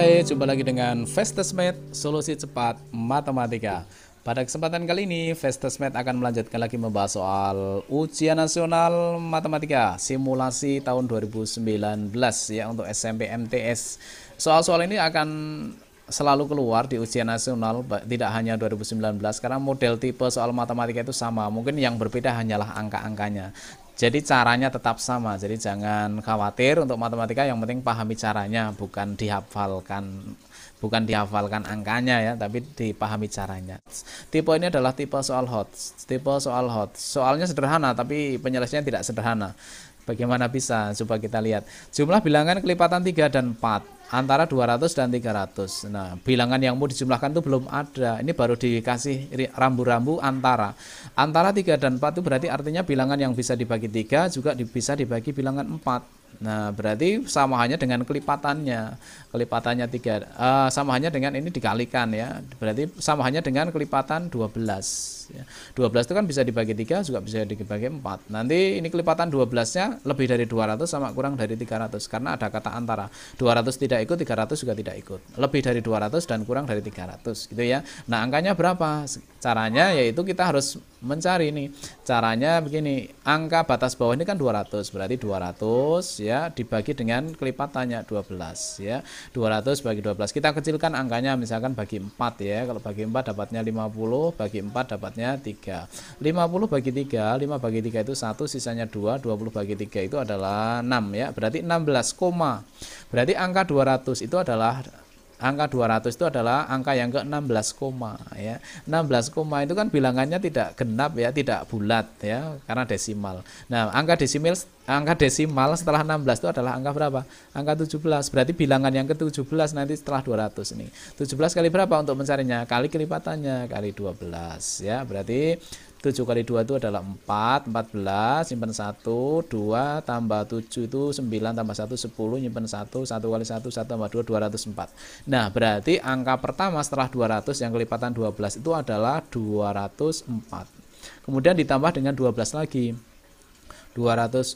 Hai, jumpa lagi dengan Fastestmate, solusi cepat matematika. Pada kesempatan kali ini, Fastestmate akan melanjutkan lagi membahas soal ujian nasional matematika simulasi tahun 2019 ya untuk SMP MTS. Soal-soal ini akan selalu keluar di ujian nasional, tidak hanya 2019 karena model tipe soal matematika itu sama. Mungkin yang berbeda hanyalah angka-angkanya. Jadi caranya tetap sama, jadi jangan khawatir untuk matematika, yang penting pahami caranya, bukan dihafalkan angkanya ya, tapi dipahami caranya. Tipe ini adalah tipe soal hot. Soalnya sederhana, tapi penyelesaiannya tidak sederhana. Bagaimana bisa? Coba kita lihat. Jumlah bilangan kelipatan 3 dan 4 antara 200 dan 300. Nah, bilangan yang mau dijumlahkan itu belum ada. Ini baru dikasih rambu-rambu antara. Antara 3 dan 4 itu berarti artinya bilangan yang bisa dibagi 3 juga bisa dibagi bilangan 4. Nah, berarti sama hanya dengan kelipatannya. Kelipatannya 3 sama hanya dengan ini dikalikan ya. Berarti sama hanya dengan kelipatan 12 ya. 12 itu kan bisa dibagi 3 juga bisa dibagi 4. Nanti ini kelipatan 12-nya lebih dari 200 sama kurang dari 300 karena ada kata antara. 200 tidak ikut, 300 juga tidak ikut. Lebih dari 200 dan kurang dari 300 gitu ya. Nah, angkanya berapa? Caranya yaitu kita harus mencari nih. Caranya begini, angka batas bawah ini kan 200, berarti 200 ya dibagi dengan kelipatannya 12 ya. 200 bagi 12. Kita kecilkan angkanya, misalkan bagi 4 ya. Kalau bagi 4 dapatnya 50, bagi 4 dapatnya 3. 50 bagi 3, 5 bagi 3 itu 1, sisanya 2, 20 bagi 3 itu adalah 6 ya. Berarti 16, berarti angka 200 itu adalah angka yang ke-16 ya. 16 itu kan bilangannya tidak genap ya, tidak bulat ya, karena desimal. Nah, angka desimal setelah 16 itu adalah angka berapa? Angka 17. Berarti bilangan yang ke-17 nanti setelah 200 ini. 17 kali berapa untuk mencarinya? Kali kelipatannya, kali 12 ya. Berarti 7 kali 2 itu adalah 4, 14, simpan 1, 2, tambah 7 itu 9, tambah 1, 10, nyimpen 1, 1 kali 1, 1 tambah 2, 204. Nah, berarti angka pertama setelah 200 yang kelipatan 12 itu adalah 204. Kemudian ditambah dengan 12 lagi. 200,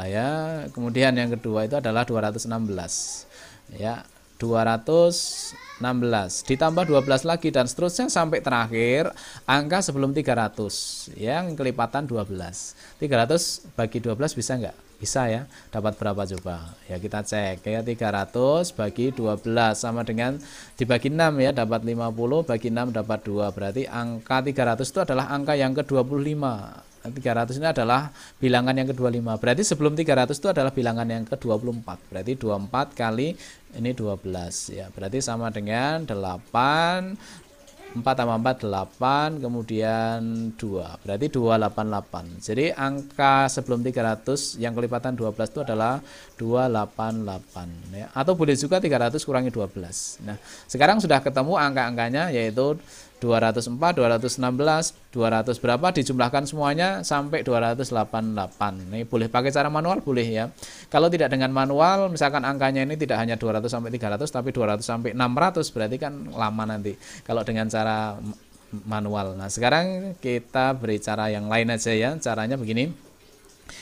ya. Kemudian yang kedua itu adalah 216. Ya, 216 ditambah 12 lagi dan seterusnya sampai terakhir angka sebelum 300 yang kelipatan 12. 300 bagi 12 bisa enggak? Bisa ya. Dapat berapa coba? Ya kita cek ya. 300 bagi 12 sama dengan dibagi 6 ya, dapat 50, bagi 6 dapat 2. Berarti angka 300 itu adalah angka yang ke-25. 300 ini adalah bilangan yang ke-25. Berarti sebelum 300 itu adalah bilangan yang ke-24. Berarti 24 kali ini 12 ya. Berarti sama dengan 8, 4 tambah 4 8, kemudian 2. Berarti 288. Jadi angka sebelum 300 yang kelipatan 12 itu adalah 288 ya. Atau boleh juga 300 kurangi 12. Nah, sekarang sudah ketemu angka-angkanya, yaitu 204, 216, 200 berapa dijumlahkan semuanya sampai 288. Ini boleh pakai cara manual, boleh ya. Kalau tidak dengan manual, misalkan angkanya ini tidak hanya 200 sampai 300 tapi 200 sampai 600, berarti kan lama nanti kalau dengan cara manual. Nah, sekarang kita beri cara yang lain aja ya. Caranya begini.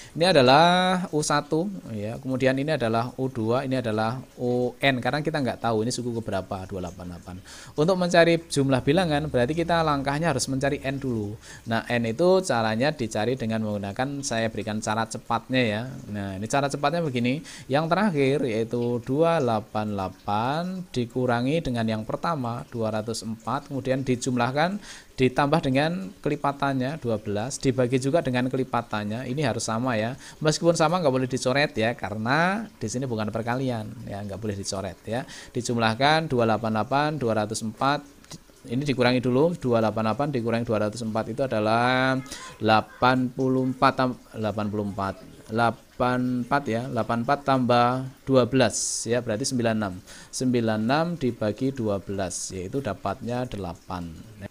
Ini adalah U1 ya, kemudian ini adalah U2, ini adalah UN karena kita nggak tahu ini suku keberapa, 288. Untuk mencari jumlah bilangan berarti kita langkahnya harus mencari N dulu. Nah, N itu caranya dicari dengan menggunakan, saya berikan cara cepatnya ya. Nah, ini cara cepatnya begini. Yang terakhir yaitu 288 dikurangi dengan yang pertama 204, kemudian dijumlahkan ditambah dengan kelipatannya 12, dibagi juga dengan kelipatannya. Ini harus sama ya. Meskipun sama nggak boleh dicoret ya, karena di sini bukan perkalian ya, nggak boleh dicoret ya. Dijumlahkan 288 204, ini dikurangi dulu, 288 dikurangi 204 itu adalah 84 ya, 84 tambah 12 ya, berarti 96. 96 dibagi 12 yaitu dapatnya 8.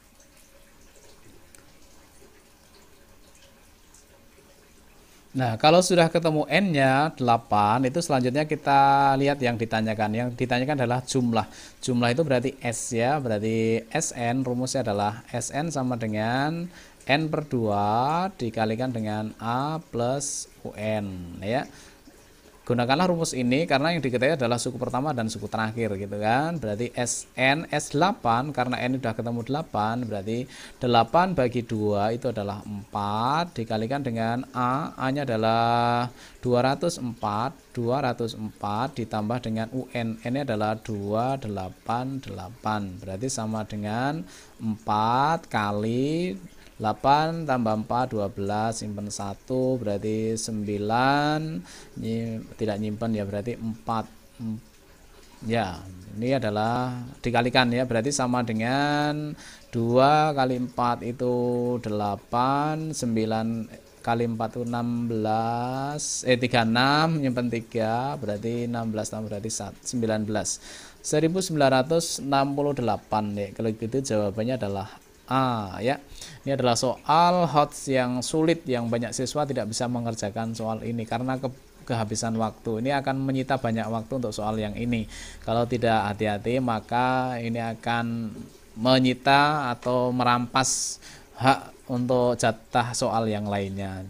Nah, kalau sudah ketemu N-nya 8, itu selanjutnya kita lihat yang ditanyakan. Yang ditanyakan adalah jumlah. Jumlah itu berarti S ya, berarti SN, rumusnya adalah SN sama dengan N per 2 dikalikan dengan A plus UN ya. gunakanlah rumus ini karena yang diketahui adalah suku pertama dan suku terakhir gitu kan. Berarti SN S8 karena N udah ketemu 8 berarti 8 bagi 2 itu adalah 4 dikalikan dengan A-nya adalah 204 ditambah dengan UN N-nya adalah 288 berarti sama dengan 4 kali 8 tambah 4 12 simpen 1 berarti 9 tidak nyimpen ya berarti 4 ya ini adalah dikalikan ya berarti sama dengan 2 kali 4 itu 8 9 kali 4 itu 36 nyimpen 3 berarti 16 tambah berarti 19 1968 ya kalau gitu jawabannya adalah A ya. Ini adalah soal HOTS yang sulit yang banyak siswa tidak bisa mengerjakan soal ini karena kehabisan waktu. Ini akan menyita banyak waktu untuk soal yang ini. Kalau tidak hati-hati maka ini akan menyita atau merampas hak untuk jatah soal yang lainnya.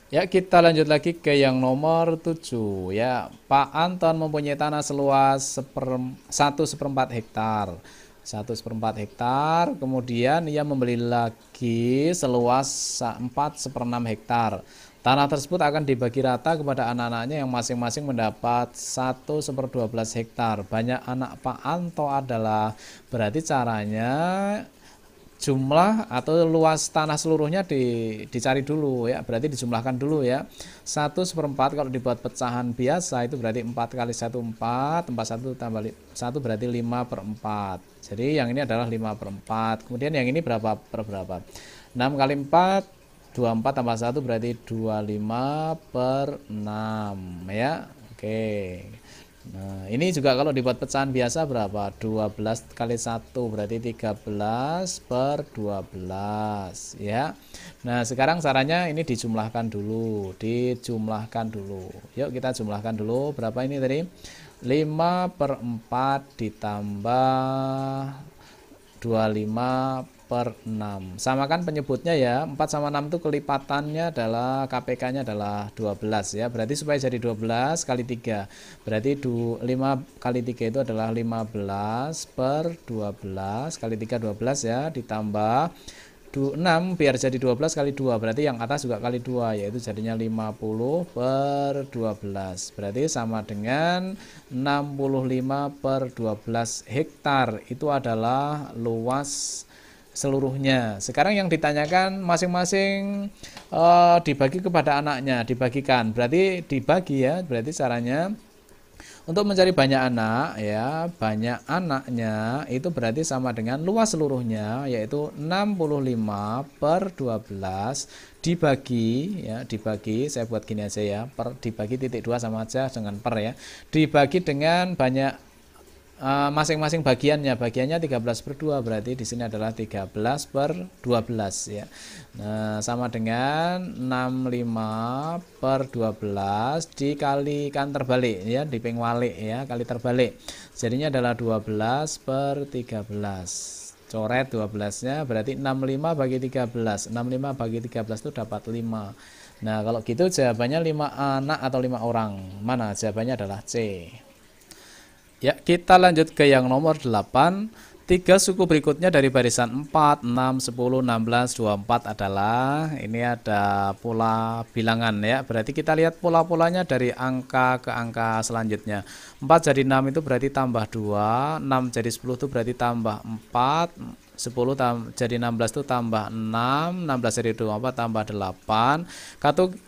Ya, kita lanjut lagi ke yang nomor 7 ya. Pak Anton mempunyai tanah seluas 1/4 hektar. 1/4 hektar, kemudian ia membeli lagi seluas 4/6 hektar. Tanah tersebut akan dibagi rata kepada anak-anaknya yang masing-masing mendapat 1/12 hektar. Banyak anak Pak Anto adalah berarti caranya jumlah atau luas tanah seluruhnya dicari dulu ya, berarti dijumlahkan dulu ya. 1/4 kalau dibuat pecahan biasa itu berarti 4 kali 1 4, 41 tambah 1 berarti 5/4. Jadi yang ini adalah 5/4. Kemudian yang ini berapa per berapa? 6 kali 4 24 tambah 1 berarti 25/6 ya. Oke. Nah, ini juga kalau dibuat pecahan biasa berapa? 12 kali 1 berarti 13/12 ya. Nah, sekarang caranya ini dijumlahkan dulu. Yuk kita jumlahkan dulu. Berapa ini tadi? 5/4 ditambah 25/6. Samakan penyebutnya ya. 4 sama 6 itu kelipatannya adalah KPK-nya adalah 12 ya. Berarti supaya jadi 12 kali 3. Berarti 5 kali 3 itu adalah 15/12 kali 3 12 ya, ditambah 6 biar jadi 12 kali 2. Berarti yang atas juga kali 2 yaitu jadinya 50/12. Berarti sama dengan 65/12 hektar. Itu adalah luas seluruhnya. Sekarang yang ditanyakan masing-masing dibagi kepada anaknya, dibagikan. Berarti dibagi ya, berarti caranya untuk mencari banyak anak ya, banyak anaknya itu berarti sama dengan luas seluruhnya yaitu 65/12 dibagi ya, dibagi saya buat gini aja ya, dibagi titik 2 sama aja dengan per ya. Dibagi dengan banyak masing-masing bagiannya 13/2 berarti di sini adalah 13/12 ya. Nah, sama dengan 65/12 dikalikan terbalik ya, diping walik ya, kali terbalik. Jadinya adalah 12/13. Coret 12-nya berarti 65 bagi 13. 65 bagi 13 itu dapat 5. Nah, kalau gitu jawabannya 5 anak atau 5 orang. Mana? Jawabannya adalah C. Ya, kita lanjut ke yang nomor 8. 3 suku berikutnya dari barisan 4, 6, 10, 16, 24 adalah ini ada pola bilangan ya. Berarti kita lihat pola-polanya dari angka ke angka selanjutnya. 4 jadi 6 itu berarti tambah 2, 6 jadi 10 itu berarti tambah 4, 10 jadi 16 itu tambah 6, 16 jadi 24 tambah 8.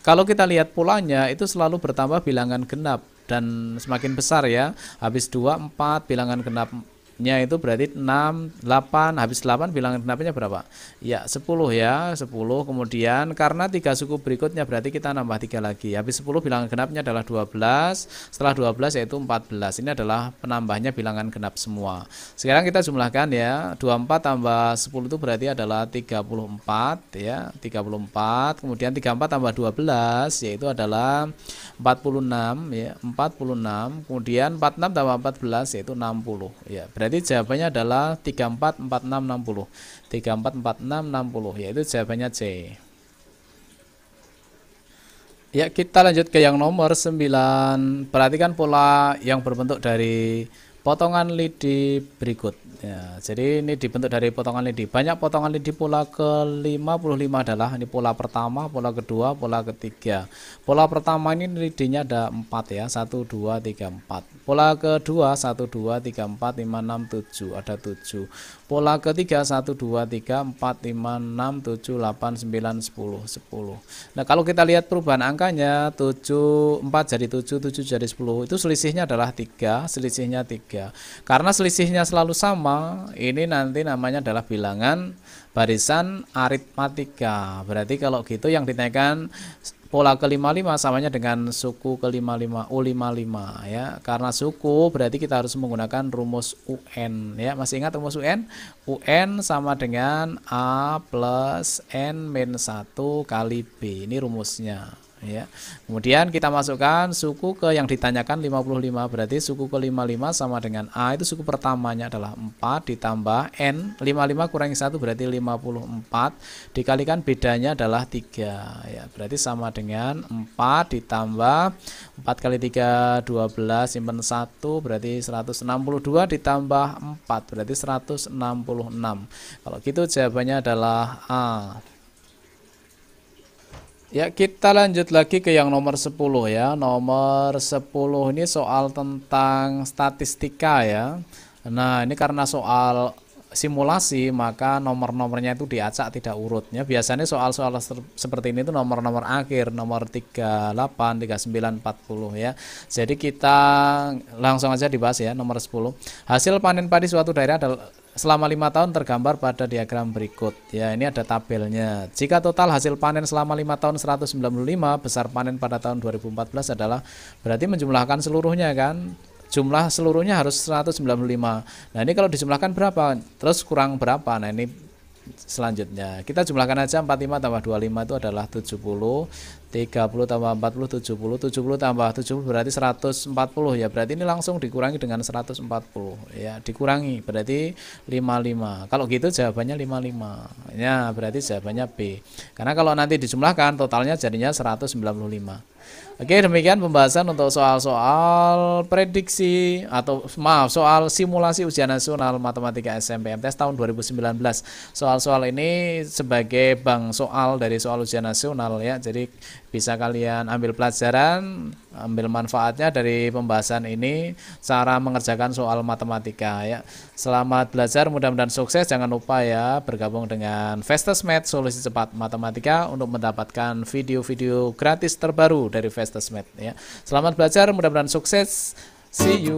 Kalau kita lihat polanya itu selalu bertambah bilangan genap dan semakin besar ya. Habis 2 4 bilangan genapnya itu berarti 6 8, habis 8 bilangan genapnya berapa? Ya 10 ya, 10. Kemudian karena 3 suku berikutnya berarti kita nambah 3 lagi. Habis 10 bilangan genapnya adalah 12. Setelah 12 yaitu 14. Ini adalah penambahnya bilangan genap semua. Sekarang kita jumlahkan ya. 24 tambah 10 itu berarti adalah 34 ya, 34. Kemudian 34 tambah 12 yaitu adalah 46 ya, 46. Kemudian 46 tambah 14 yaitu 60 ya. Berarti jawabannya adalah 34 46 60. 34 46 60 yaitu jawabannya C. Ya, kita lanjut ke yang nomor 9. Perhatikan pola yang berbentuk dari potongan lidi berikut. Ya, jadi ini dibentuk dari potongan lidi. Banyak potongan lidi. Pola ke-55 adalah ini pola pertama, pola kedua, pola ketiga. Pola pertama ini lidinya ada 4 ya. 1, 2, 3, 4. Pola kedua 1, 2, 3, 4, 5, 6, 7. Ada 7. Pola ketiga 1, 2, 3, 4, 5, 6, 7, 8, 9, 10, 10. Nah, kalau kita lihat perubahan angkanya 7, 4 jadi 7, 7 jadi 10. Itu selisihnya adalah 3, selisihnya 3. Karena selisihnya selalu sama, ini nanti namanya adalah bilangan barisan aritmatika. Berarti kalau gitu yang ditanyakan pola ke-55 samanya dengan suku ke-55 U55 ya. Karena suku berarti kita harus menggunakan rumus UN ya. Masih ingat rumus UN? UN sama dengan A plus N min 1 kali B. Ini rumusnya ya. Kemudian kita masukkan suku ke yang ditanyakan 55, berarti suku ke-55 sama dengan A, itu suku pertamanya adalah 4 ditambah N, 55 kurangi 1 berarti 54, dikalikan bedanya adalah 3 ya, berarti sama dengan 4 ditambah 4 kali 3 12 simpen 1 berarti 162 ditambah 4 berarti 166. Kalau gitu jawabannya adalah A. Ya, kita lanjut lagi ke yang nomor 10 ya. Nomor 10 ini soal tentang statistika ya. Nah, ini karena soal simulasi, maka nomor-nomornya itu diacak tidak urutnya. Biasanya soal-soal seperti ini itu nomor-nomor akhir, nomor 38, 39, 40 ya. Jadi kita langsung aja dibahas ya, nomor 10. Hasil panen padi suatu daerah adalah selama 5 tahun tergambar pada diagram berikut. Ya, ini ada tabelnya. Jika total hasil panen selama 5 tahun 195, besar panen pada tahun 2014 adalah, berarti menjumlahkan seluruhnya kan. Jumlah seluruhnya harus 195. Nah, ini kalau dijumlahkan berapa? Terus kurang berapa? Nah, ini selanjutnya. Kita jumlahkan aja 45 tambah 25 itu adalah 70. 30 tambah 40 70, 70 tambah 70 berarti 140 ya. Berarti ini langsung dikurangi dengan 140 ya, dikurangi berarti 55. Kalau gitu jawabannya 55. Ya, berarti jawabannya B. Karena kalau nanti dijumlahkan totalnya jadinya 195. Oke, demikian pembahasan untuk soal-soal prediksi atau soal simulasi ujian nasional matematika SNMPTN tahun 2019. Soal-soal ini sebagai bank soal dari soal ujian nasional ya. Jadi bisa kalian ambil pelajaran, ambil manfaatnya dari pembahasan ini, cara mengerjakan soal matematika ya. Selamat belajar, mudah-mudahan sukses. Jangan lupa ya bergabung dengan Fastest-Math Solusi Cepat Matematika untuk mendapatkan video-video gratis terbaru dari Fastest-Math ya. Selamat belajar, mudah-mudahan sukses. See you.